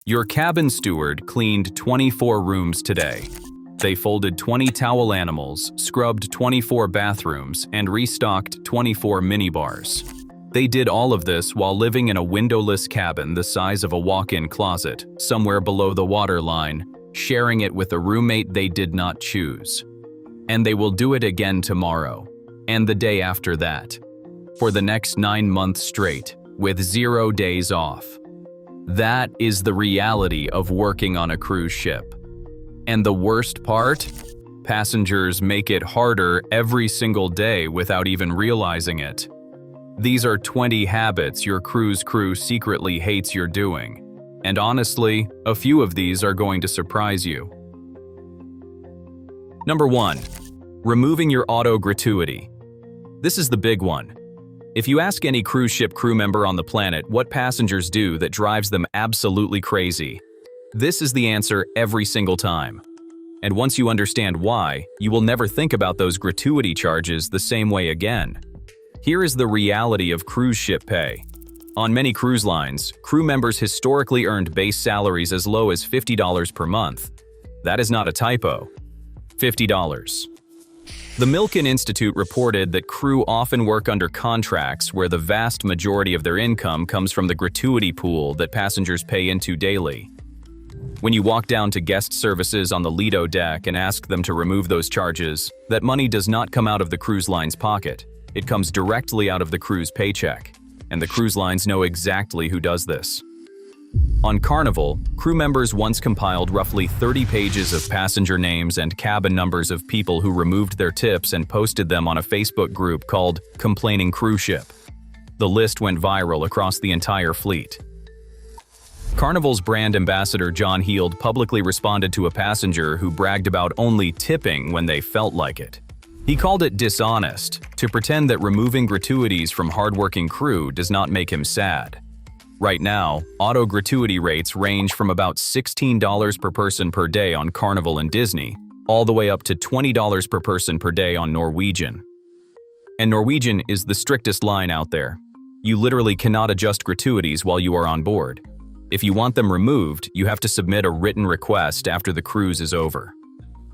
Your cabin steward cleaned 24 rooms today. They folded 20 towel animals, scrubbed 24 bathrooms, and restocked 24 minibars. They did all of this while living in a windowless cabin the size of a walk-in closet, somewhere below the waterline, sharing it with a roommate they did not choose. And they will do it again tomorrow, and the day after that, for the next 9 months straight, with 0 days off. That is the reality of working on a cruise ship. And the worst part? Passengers make it harder every single day without even realizing it. These are 20 habits your cruise crew secretly hates you're doing. And honestly, a few of these are going to surprise you. Number 1. Removing your auto-gratuity. This is the big one. If you ask any cruise ship crew member on the planet what passengers do that drives them absolutely crazy, this is the answer every single time. And once you understand why, you will never think about those gratuity charges the same way again. Here is the reality of cruise ship pay. On many cruise lines, crew members historically earned base salaries as low as $50 per month. That is not a typo. $50. The Milken Institute reported that crew often work under contracts where the vast majority of their income comes from the gratuity pool that passengers pay into daily. When you walk down to guest services on the Lido deck and ask them to remove those charges, that money does not come out of the cruise line's pocket. It comes directly out of the crew's paycheck, and the cruise lines know exactly who does this. On Carnival, crew members once compiled roughly 30 pages of passenger names and cabin numbers of people who removed their tips and posted them on a Facebook group called Complaining Cruise Ship. The list went viral across the entire fleet. Carnival's brand ambassador John Heald publicly responded to a passenger who bragged about only tipping when they felt like it. He called it dishonest, to pretend that removing gratuities from hardworking crew does not make him sad. Right now, auto-gratuity rates range from about $16 per person per day on Carnival and Disney, all the way up to $20 per person per day on Norwegian. And Norwegian is the strictest line out there. You literally cannot adjust gratuities while you are on board. If you want them removed, you have to submit a written request after the cruise is over.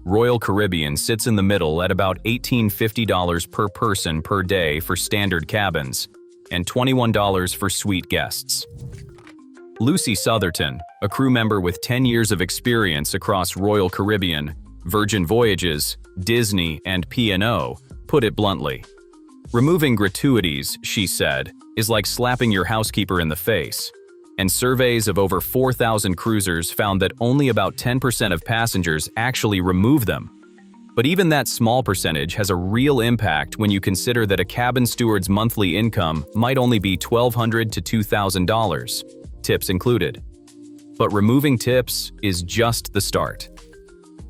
Royal Caribbean sits in the middle at about $18.50 per person per day for standard cabins, and $21 for suite guests. Lucy Southerton, a crew member with 10 years of experience across Royal Caribbean, Virgin Voyages, Disney, and P&O, put it bluntly. Removing gratuities, she said, is like slapping your housekeeper in the face. And surveys of over 4,000 cruisers found that only about 10% of passengers actually remove them. But even that small percentage has a real impact when you consider that a cabin steward's monthly income might only be $1,200 to $2,000, tips included. But removing tips is just the start.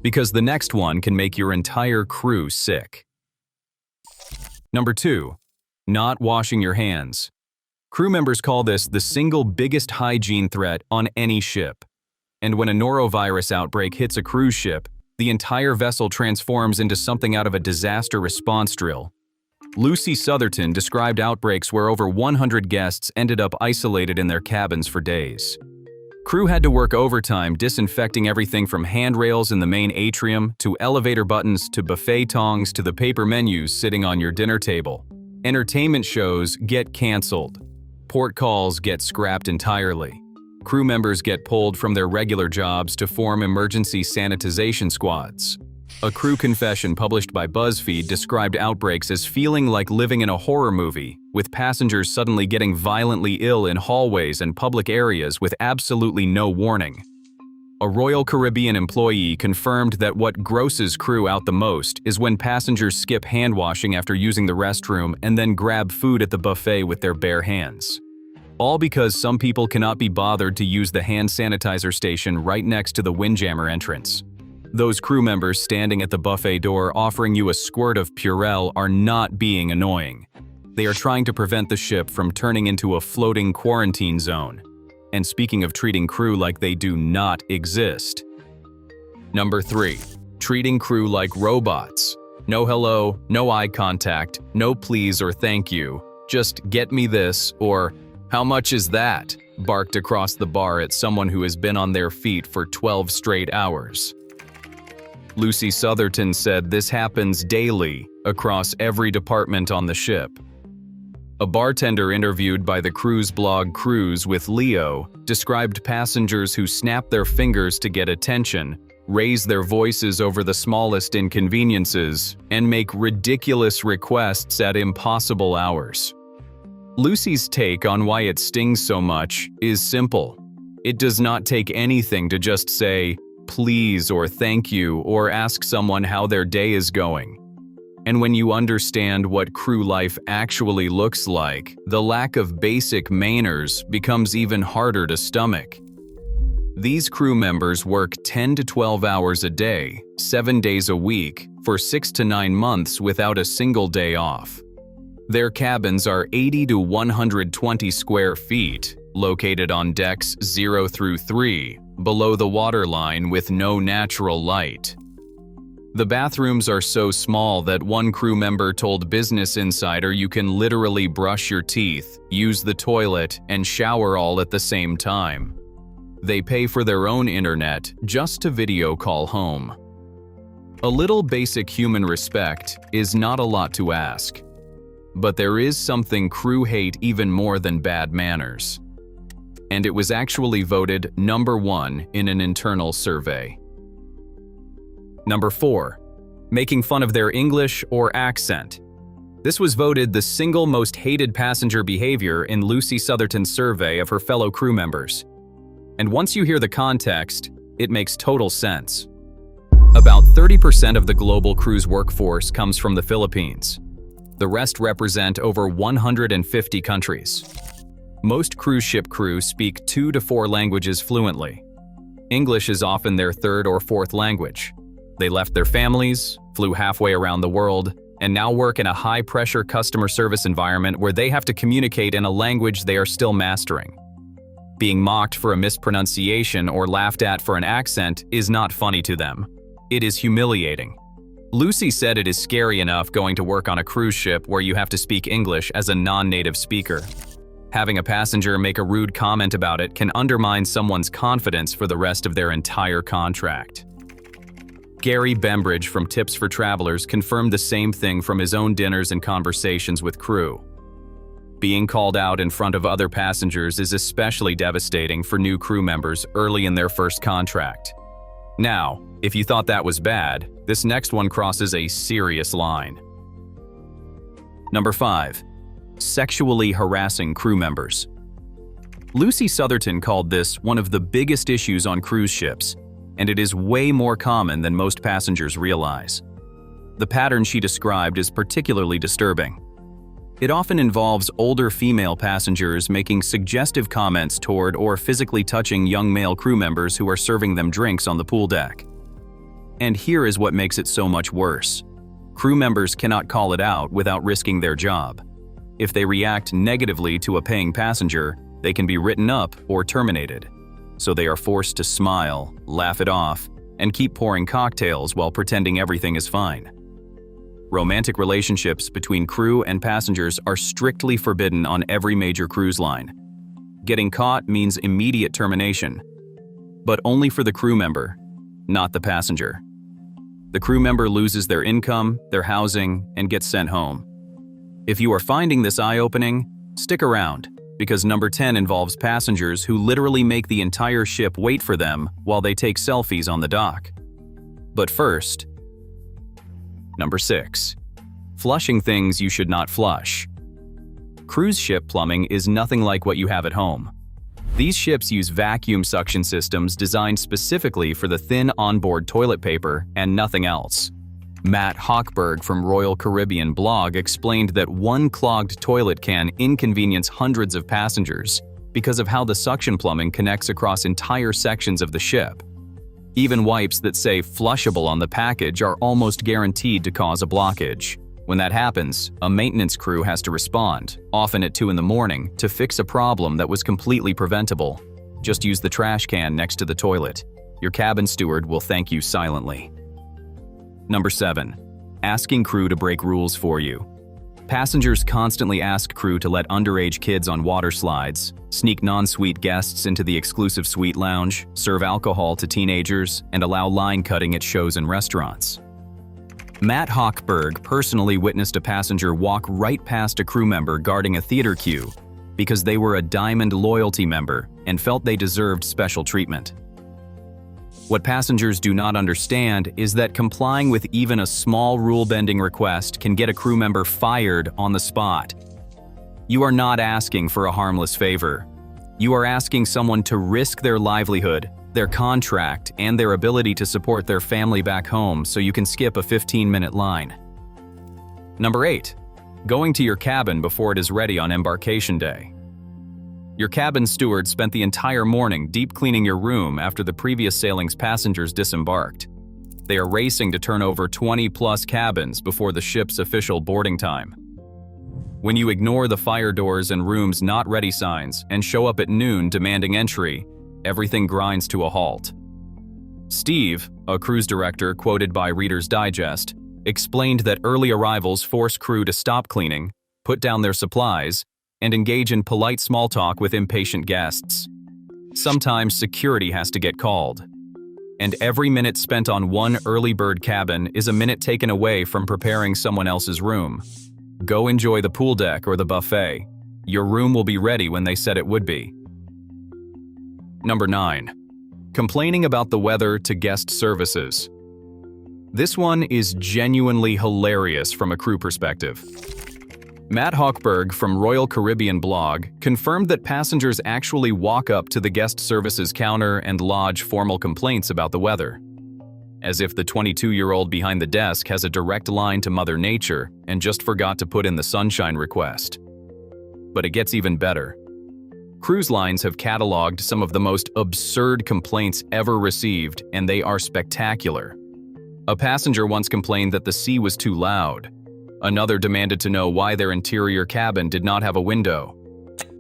Because the next one can make your entire crew sick. Number 2. Not washing your hands. Crew members call this the single biggest hygiene threat on any ship. And when a norovirus outbreak hits a cruise ship, the entire vessel transforms into something out of a disaster response drill. Lucy Southerton described outbreaks where over 100 guests ended up isolated in their cabins for days. Crew had to work overtime disinfecting everything from handrails in the main atrium to elevator buttons to buffet tongs to the paper menus sitting on your dinner table. Entertainment shows get canceled. Port calls get scrapped entirely. Crew members get pulled from their regular jobs to form emergency sanitization squads. A crew confession published by BuzzFeed described outbreaks as feeling like living in a horror movie, with passengers suddenly getting violently ill in hallways and public areas with absolutely no warning. A Royal Caribbean employee confirmed that what grosses crew out the most is when passengers skip hand washing after using the restroom and then grab food at the buffet with their bare hands. All because some people cannot be bothered to use the hand sanitizer station right next to the Windjammer entrance. Those crew members standing at the buffet door offering you a squirt of Purell are not being annoying. They are trying to prevent the ship from turning into a floating quarantine zone. And speaking of treating crew like they do not exist. Number 3. Treating crew like robots. No hello, no eye contact, no please or thank you. Just get me this or "How much is that?" barked across the bar at someone who has been on their feet for 12 straight hours. Lucy Southerton said this happens daily across every department on the ship. A bartender interviewed by the cruise blog Cruise with Leo described passengers who snap their fingers to get attention, raise their voices over the smallest inconveniences, and make ridiculous requests at impossible hours. Lucy's take on why it stings so much is simple. It does not take anything to just say, please or thank you, or ask someone how their day is going. And when you understand what crew life actually looks like, the lack of basic manners becomes even harder to stomach. These crew members work 10 to 12 hours a day, 7 days a week, for 6 to 9 months without a single day off. Their cabins are 80 to 120 square feet, located on decks 0 through 3, below the waterline with no natural light. The bathrooms are so small that one crew member told Business Insider you can literally brush your teeth, use the toilet, and shower all at the same time. They pay for their own internet just to video call home. A little basic human respect is not a lot to ask. But there is something crew hate even more than bad manners. And it was actually voted number 1 in an internal survey. Number 4. Making fun of their English or accent. This was voted the single most hated passenger behavior in Lucy Southerton's survey of her fellow crew members. And once you hear the context, it makes total sense. About 30% of the global cruise workforce comes from the Philippines. The rest represent over 150 countries. Most cruise ship crews speak 2 to 4 languages fluently. English is often their 3rd or 4th language. They left their families, flew halfway around the world, and now work in a high-pressure customer service environment where they have to communicate in a language they are still mastering. Being mocked for a mispronunciation or laughed at for an accent is not funny to them. It is humiliating. Lucy said it is scary enough going to work on a cruise ship where you have to speak English as a non-native speaker. Having a passenger make a rude comment about it can undermine someone's confidence for the rest of their entire contract. Gary Bembridge from Tips for Travelers confirmed the same thing from his own dinners and conversations with crew. Being called out in front of other passengers is especially devastating for new crew members early in their first contract. Now, if you thought that was bad, this next one crosses a serious line. Number 5. Sexually harassing crew members. Lucy Southerton called this one of the biggest issues on cruise ships, and it is way more common than most passengers realize. The pattern she described is particularly disturbing. It often involves older female passengers making suggestive comments toward or physically touching young male crew members who are serving them drinks on the pool deck. And here is what makes it so much worse. Crew members cannot call it out without risking their job. If they react negatively to a paying passenger, they can be written up or terminated. So they are forced to smile, laugh it off, and keep pouring cocktails while pretending everything is fine. Romantic relationships between crew and passengers are strictly forbidden on every major cruise line. Getting caught means immediate termination, but only for the crew member, not the passenger. The crew member loses their income, their housing, and gets sent home. If you are finding this eye-opening, stick around, because number 10 involves passengers who literally make the entire ship wait for them while they take selfies on the dock. But first, number 6. Flushing things you should not flush. Cruise ship plumbing is nothing like what you have at home. These ships use vacuum suction systems designed specifically for the thin onboard toilet paper and nothing else. Matt Hochberg from Royal Caribbean blog explained that one clogged toilet can inconvenience hundreds of passengers because of how the suction plumbing connects across entire sections of the ship. Even wipes that say flushable on the package are almost guaranteed to cause a blockage. When that happens, a maintenance crew has to respond, often at 2 in the morning, to fix a problem that was completely preventable. Just use the trash can next to the toilet. Your cabin steward will thank you silently. Number 7. Asking crew to break rules for you. Passengers constantly ask crew to let underage kids on water slides, sneak non-suite guests into the exclusive suite lounge, serve alcohol to teenagers, and allow line cutting at shows and restaurants. Matt Hochberg personally witnessed a passenger walk right past a crew member guarding a theater queue because they were a Diamond loyalty member and felt they deserved special treatment. What passengers do not understand is that complying with even a small rule-bending request can get a crew member fired on the spot. You are not asking for a harmless favor. You are asking someone to risk their livelihood, their contract, and their ability to support their family back home so you can skip a 15-minute line. Number 8. Going to your cabin before it is ready on embarkation day. Your cabin steward spent the entire morning deep cleaning your room after the previous sailing's passengers disembarked. They are racing to turn over 20+ cabins before the ship's official boarding time. When you ignore the fire doors and rooms not ready signs and show up at noon demanding entry, everything grinds to a halt. Steve, a cruise director quoted by Reader's Digest, explained that early arrivals force crew to stop cleaning, put down their supplies, and engage in polite small talk with impatient guests. Sometimes security has to get called. And every minute spent on one early bird cabin is a minute taken away from preparing someone else's room. Go enjoy the pool deck or the buffet. Your room will be ready when they said it would be. Number 9. Complaining about the weather to guest services. This one is genuinely hilarious from a crew perspective. Matt Hochberg from Royal Caribbean blog confirmed that passengers actually walk up to the guest services counter and lodge formal complaints about the weather. As if the 22-year-old behind the desk has a direct line to Mother Nature and just forgot to put in the sunshine request. But it gets even better. Cruise lines have cataloged some of the most absurd complaints ever received, and they are spectacular. A passenger once complained that the sea was too loud. Another demanded to know why their interior cabin did not have a window.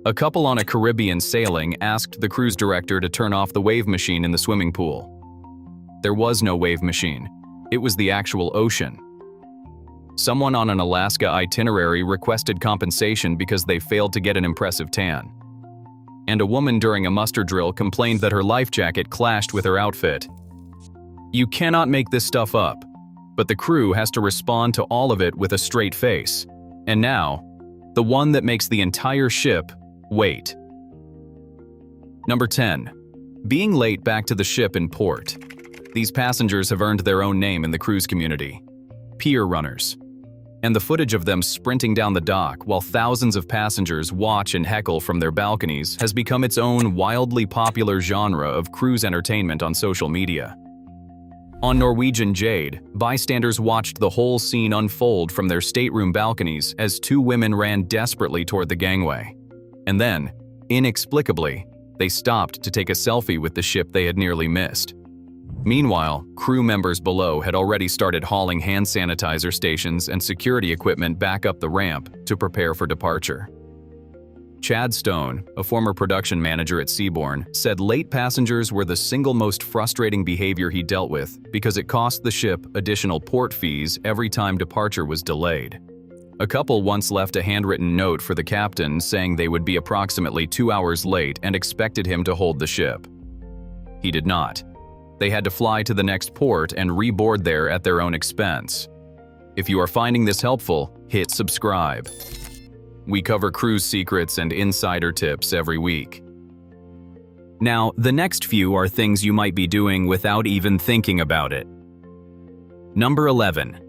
A couple on a Caribbean sailing asked the cruise director to turn off the wave machine in the swimming pool. There was no wave machine. It was the actual ocean. Someone on an Alaska itinerary requested compensation because they failed to get an impressive tan. And a woman during a muster drill complained that her life jacket clashed with her outfit. You cannot make this stuff up. But the crew has to respond to all of it with a straight face. And now, the one that makes the entire ship wait. Number 10. Being late back to the ship in port. These passengers have earned their own name in the cruise community. Pier runners. And the footage of them sprinting down the dock while thousands of passengers watch and heckle from their balconies has become its own wildly popular genre of cruise entertainment on social media. On Norwegian Jade, bystanders watched the whole scene unfold from their stateroom balconies as two women ran desperately toward the gangway. And then, inexplicably, they stopped to take a selfie with the ship they had nearly missed. Meanwhile, crew members below had already started hauling hand sanitizer stations and security equipment back up the ramp to prepare for departure. Chad Stone, a former production manager at Seabourn, said late passengers were the single most frustrating behavior he dealt with because it cost the ship additional port fees every time departure was delayed. A couple once left a handwritten note for the captain saying they would be approximately 2 hours late and expected him to hold the ship. He did not. They had to fly to the next port and reboard there at their own expense. If you are finding this helpful, hit subscribe. We cover cruise secrets and insider tips every week. Now, the next few are things you might be doing without even thinking about it. Number 11.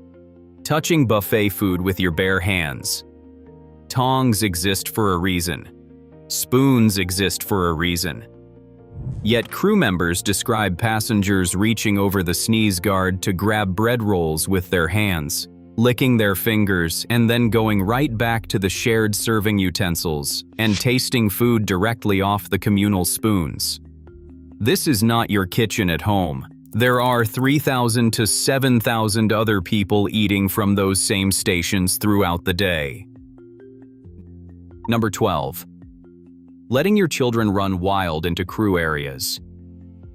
Touching buffet food with your bare hands. Tongs exist for a reason. Spoons exist for a reason. Yet crew members describe passengers reaching over the sneeze guard to grab bread rolls with their hands, licking their fingers, and then going right back to the shared serving utensils and tasting food directly off the communal spoons. This is not your kitchen at home. There are 3,000 to 7,000 other people eating from those same stations throughout the day. Number 12. Letting your children run wild into crew areas.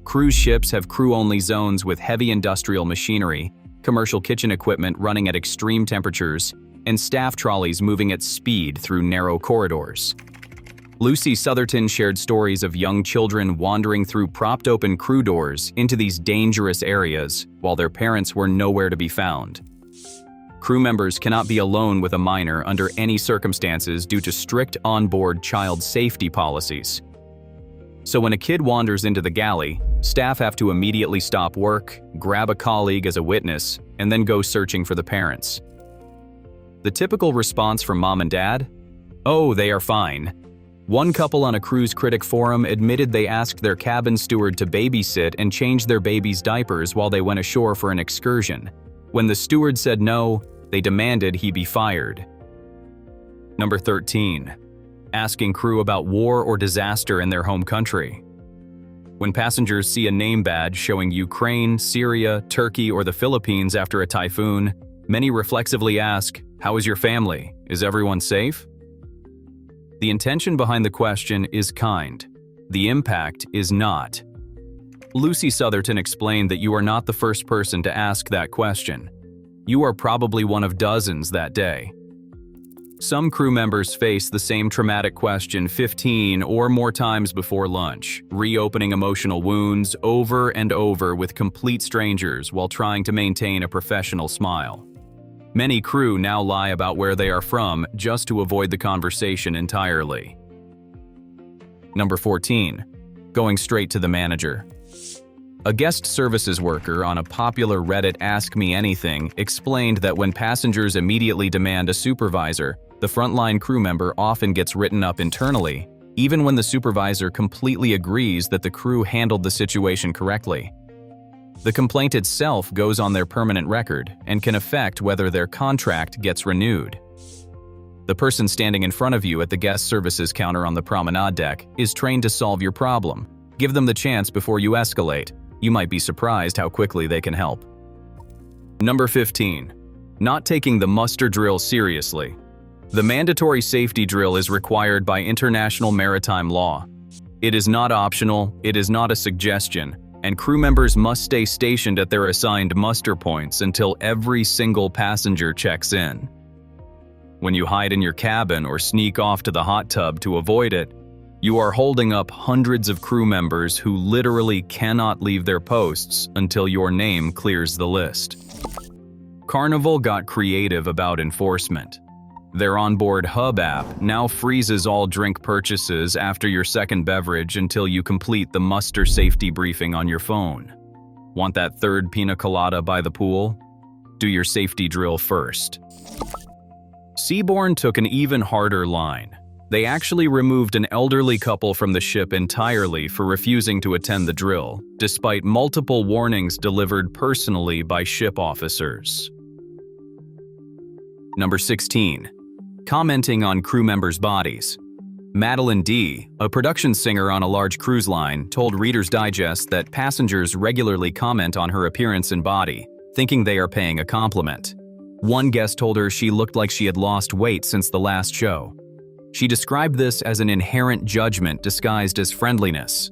Cruise ships have crew-only zones with heavy industrial machinery, commercial kitchen equipment running at extreme temperatures, and staff trolleys moving at speed through narrow corridors. Lucy Southerton shared stories of young children wandering through propped-open crew doors into these dangerous areas while their parents were nowhere to be found. Crew members cannot be alone with a minor under any circumstances due to strict onboard child safety policies. So when a kid wanders into the galley, staff have to immediately stop work, grab a colleague as a witness, and then go searching for the parents. The typical response from mom and dad? Oh, they are fine. One couple on a cruise critic forum admitted they asked their cabin steward to babysit and change their baby's diapers while they went ashore for an excursion. When the steward said no, they demanded he be fired. Number 13. Asking crew about war or disaster in their home country. When passengers see a name badge showing Ukraine, Syria, Turkey, or the Philippines after a typhoon, many reflexively ask, "How is your family? Is everyone safe?" The intention behind the question is kind. The impact is not. Lucy Southerton explained that you are not the first person to ask that question. You are probably one of dozens that day. Some crew members face the same traumatic question 15 or more times before lunch, reopening emotional wounds over and over with complete strangers while trying to maintain a professional smile. Many crew now lie about where they are from just to avoid the conversation entirely. Number 14. Going straight to the manager. A guest services worker on a popular Reddit Ask Me Anything explained that when passengers immediately demand a supervisor, the frontline crew member often gets written up internally, even when the supervisor completely agrees that the crew handled the situation correctly. The complaint itself goes on their permanent record and can affect whether their contract gets renewed. The person standing in front of you at the guest services counter on the promenade deck is trained to solve your problem. Give them the chance before you escalate. You might be surprised how quickly they can help. Number 15. Not taking the muster drill seriously. The mandatory safety drill is required by international maritime law. It is not optional, it is not a suggestion, and crew members must stay stationed at their assigned muster points until every single passenger checks in. When you hide in your cabin or sneak off to the hot tub to avoid it, you are holding up hundreds of crew members who literally cannot leave their posts until your name clears the list. Carnival got creative about enforcement. Their onboard hub app now freezes all drink purchases after your second beverage until you complete the muster safety briefing on your phone. Want that third pina colada by the pool? Do your safety drill first. Seabourn took an even harder line. They actually removed an elderly couple from the ship entirely for refusing to attend the drill, despite multiple warnings delivered personally by ship officers. Number 16. Commenting on crew members' bodies. Madeline D., a production singer on a large cruise line, told Reader's Digest that passengers regularly comment on her appearance and body, thinking they are paying a compliment. One guest told her she looked like she had lost weight since the last show. She described this as an inherent judgment disguised as friendliness.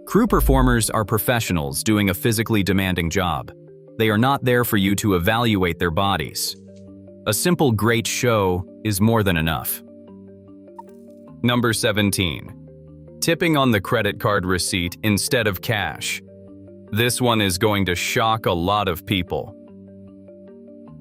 Crew performers are professionals doing a physically demanding job. They are not there for you to evaluate their bodies. A simple great show is more than enough. Number 17. Tipping on the credit card receipt instead of cash. This one is going to shock a lot of people.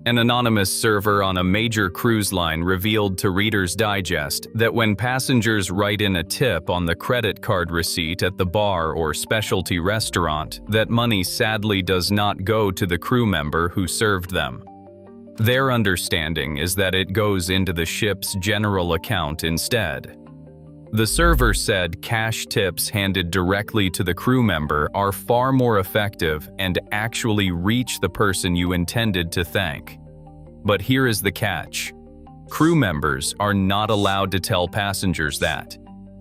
An anonymous server on a major cruise line revealed to Reader's Digest that when passengers write in a tip on the credit card receipt at the bar or specialty restaurant, that money sadly does not go to the crew member who served them. Their understanding is that it goes into the ship's general account instead. The server said cash tips handed directly to the crew member are far more effective and actually reach the person you intended to thank. But here is the catch. Crew members are not allowed to tell passengers that.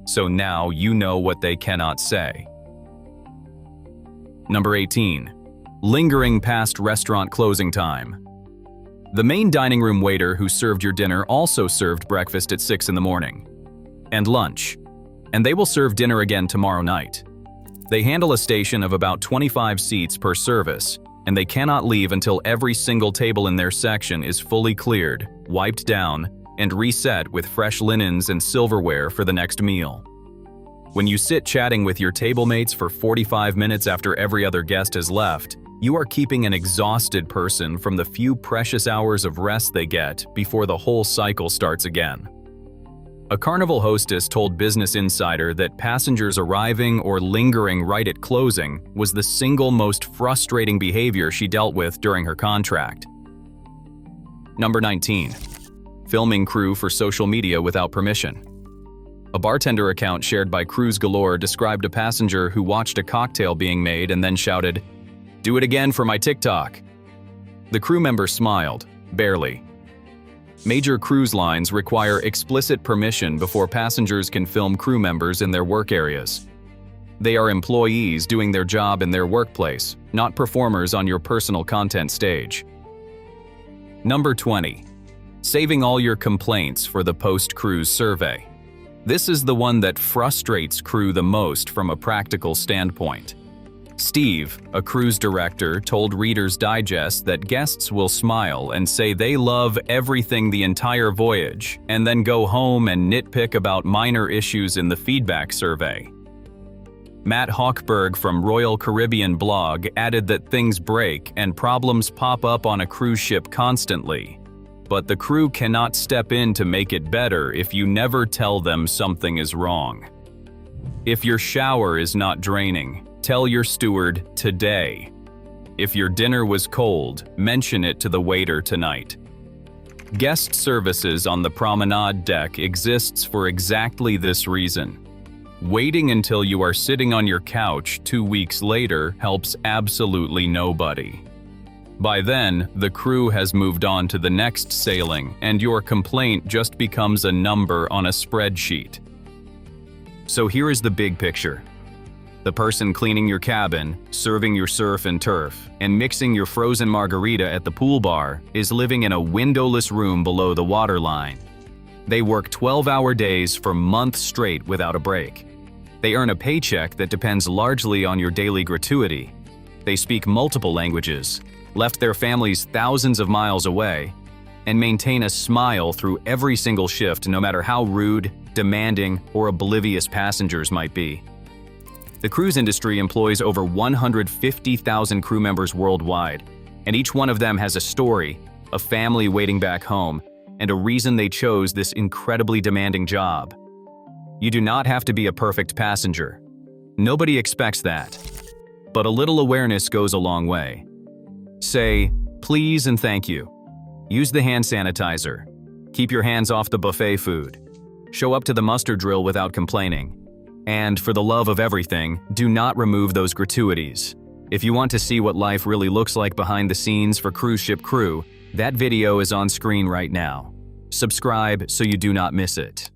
So now you know what they cannot say. Number 18. Lingering past restaurant closing time. The main dining room waiter who served your dinner also served breakfast at 6 in the morning. And lunch. And they will serve dinner again tomorrow night. They handle a station of about 25 seats per service, and they cannot leave until every single table in their section is fully cleared, wiped down, and reset with fresh linens and silverware for the next meal. When you sit chatting with your table mates for 45 minutes after every other guest has left, you are keeping an exhausted person from the few precious hours of rest they get before the whole cycle starts again. A Carnival hostess told Business Insider that passengers arriving or lingering right at closing was the single most frustrating behavior she dealt with during her contract. Number 19. Filming crew for social media without permission. A bartender account shared by Cruise Galore described a passenger who watched a cocktail being made and then shouted, "Do it again for my TikTok." The crew member smiled, barely. Major cruise lines require explicit permission before passengers can film crew members in their work areas. They are employees doing their job in their workplace, not performers on your personal content stage. Number 20. Saving all your complaints for the post-cruise survey. This is the one that frustrates crew the most from a practical standpoint. Steve, a cruise director, told Reader's Digest that guests will smile and say they love everything the entire voyage, and then go home and nitpick about minor issues in the feedback survey. Matt Hochberg from Royal Caribbean blog added that things break and problems pop up on a cruise ship constantly, but the crew cannot step in to make it better if you never tell them something is wrong. If your shower is not draining, tell your steward today. If your dinner was cold, mention it to the waiter tonight. Guest services on the promenade deck exists for exactly this reason. Waiting until you are sitting on your couch 2 weeks later helps absolutely nobody. By then, the crew has moved on to the next sailing, and your complaint just becomes a number on a spreadsheet. So here is the big picture. The person cleaning your cabin, serving your surf and turf, and mixing your frozen margarita at the pool bar is living in a windowless room below the waterline. They work 12-hour days for months straight without a break. They earn a paycheck that depends largely on your daily gratuity. They speak multiple languages, left their families thousands of miles away, and maintain a smile through every single shift no matter how rude, demanding, or oblivious passengers might be. The cruise industry employs over 150,000 crew members worldwide, and each one of them has a story, a family waiting back home, and a reason they chose this incredibly demanding job. You do not have to be a perfect passenger. Nobody expects that. But a little awareness goes a long way. Say, please and thank you. Use the hand sanitizer. Keep your hands off the buffet food. Show up to the muster drill without complaining. And for the love of everything, do not remove those gratuities. If you want to see what life really looks like behind the scenes for cruise ship crew, that video is on screen right now. Subscribe so you do not miss it.